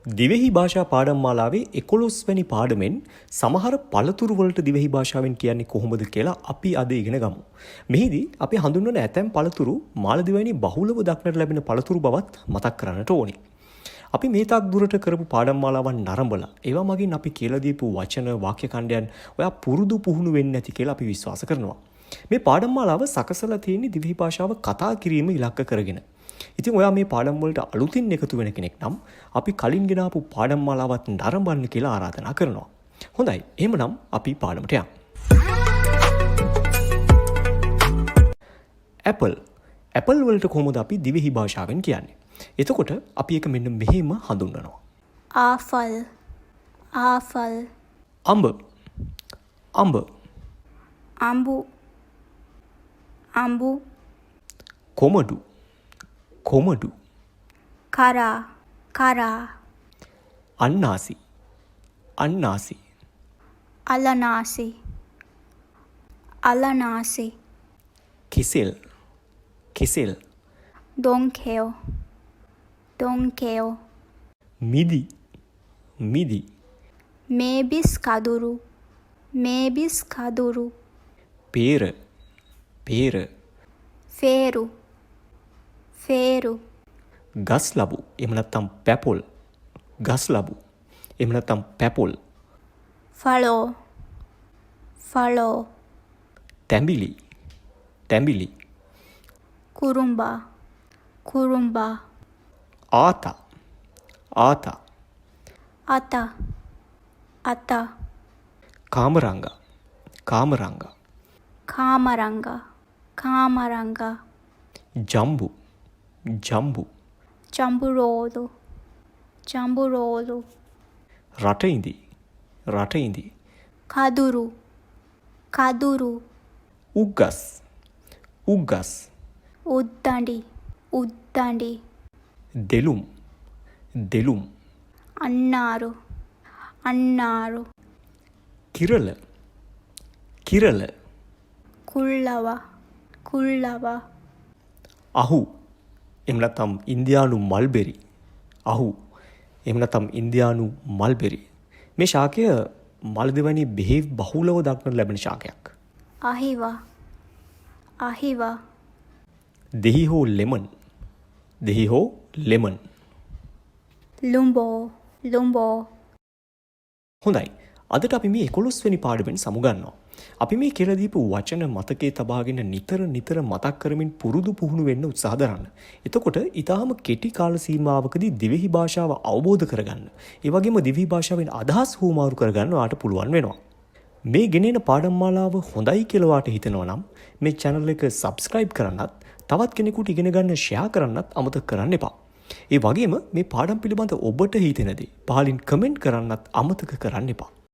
දිවෙහි භාෂා පාඩම් මාලාවේ 11 වෙනි පාඩමෙන් සමහර පළතුරු වලට දිවෙහි භාෂාවෙන් කියන්නේ කොහොමද කියලා අපි අද ඉගෙන ගමු. මෙහිදී අපි හඳුන්වන ඇතැම් පළතුරු මාලදිවයිනේ බහුලව දක්නට ලැබෙන පළතුරු බවත් මතක් කරන්නට ඕනේ. අපි මේ තාක් දුරට කරපු පාඩම් මාලාවන් නරඹලා ඒවා මගින් අපි කියලා දීපු වචන වාක්‍ය ඛණ්ඩයන් ඔයා පුරුදු පුහුණු වෙන්නේ නැති කියලා අපි විශ්වාස කරනවා. මේ පාඩම් මාලාව සකසලා තියෙන්නේ දිවෙහි භාෂාව කතා කිරීම ඉලක්ක කරගෙන. ඉතින් ඔයා මේ පාඩම් වලට අලුතින් එකතු වෙන කෙනෙක් නම් අපි කලින් ගෙන ආපු පාඩම් මාලාවත් නරඹන්න කියලා ආරාධනා කරනවා. හොඳයි. එහෙමනම් අපි පාඩමට යමු. ඇපල්. ඇපල් වලට කොහොමද අපි දිවෙහි භාෂාවෙන් කියන්නේ? එතකොට අපි ඒක මෙන්න මෙහෙම හඳුන්වනවා. ආෆල් ආෆල් අඹ අඹ අඹු අඹු කොමඩු කොමඩු කරා කරා අන්නාසි අන්නාසි අලනාසි අලනාසි කෙසෙල් කෙසෙල් දොන්කෙයෝ දොන්කෙයෝ මිදි මිදි මේබිස් කදුරු මේබිස් කදුරු පේර පේර ෆේරු ෆේරු ගස් ලබු එහෙම නැත්නම් පැපොල් ගස් ලබු එහෙම නැත්නම් පැපොල් ෆලෝ ෆලෝ තැඹිලි තැඹිලි කුරුම්බා කුරුම්බා ආතා ආතා අත අත කාමරංගා කාමරංගා කාමරංග කාමරංග ජම්බු ජම්බු ජම්බුරෝලු ජම්බුරෝලු රටඉඳි රටඉඳි කදුරු කදුරු උග්ගස් උග්ගස් උද්දඩි උද්දඩි දෙලුම් දෙලුම් අන්නාරු අන්නාරු කිරල කිරල කුල්ලව කුල්ලව අහු එහෙම නැත්නම් ඉන්දියානු මල්බෙරි අහු එහෙම නැත්නම් ඉන්දියානු මල්බෙරි මේ ශාකය මාලදිවයිනේ බෙහෙව් බහුලව දක්නට ලැබෙන ශාකයක්. අහිවා අහිවා දෙහි හෝ ලෙමන් දෙහි හෝ ලෙමන් ලුම්බෝ ලුම්බෝ හොඳයි. අදට අපි මේ 11 වෙනි පාඩමෙන් සමුගන්නවා. අපි මේ කියලා දීපු වචන මතකයේ තබාගෙන නිතර නිතර මතක් කරමින් පුරුදු පුහුණු වෙන්න උත්සාහ දරන්න. එතකොට ඊටාම කෙටි කාල සීමාවකදී දිවෙහි භාෂාව අවබෝධ කරගන්න. ඒ වගේම දිවෙහි භාෂාවෙන් අදහස් හුවමාරු කරගන්න ඔයාලට පුළුවන් වෙනවා. මේ ගෙනෙන පාඩම් මාලාව හොඳයි කියලා ඔයාලට හිතෙනවා නම් මේ channel එක subscribe කරන්නත් තවත් කෙනෙකුට ඉගෙන ගන්න share කරන්නත් අමතක කරන්න එපා. ඒ වගේම මේ පාඩම් පිළිබඳ ඔබට හිතෙන දේ පහලින් comment කරන්නත් අමතක කරන්න එපා.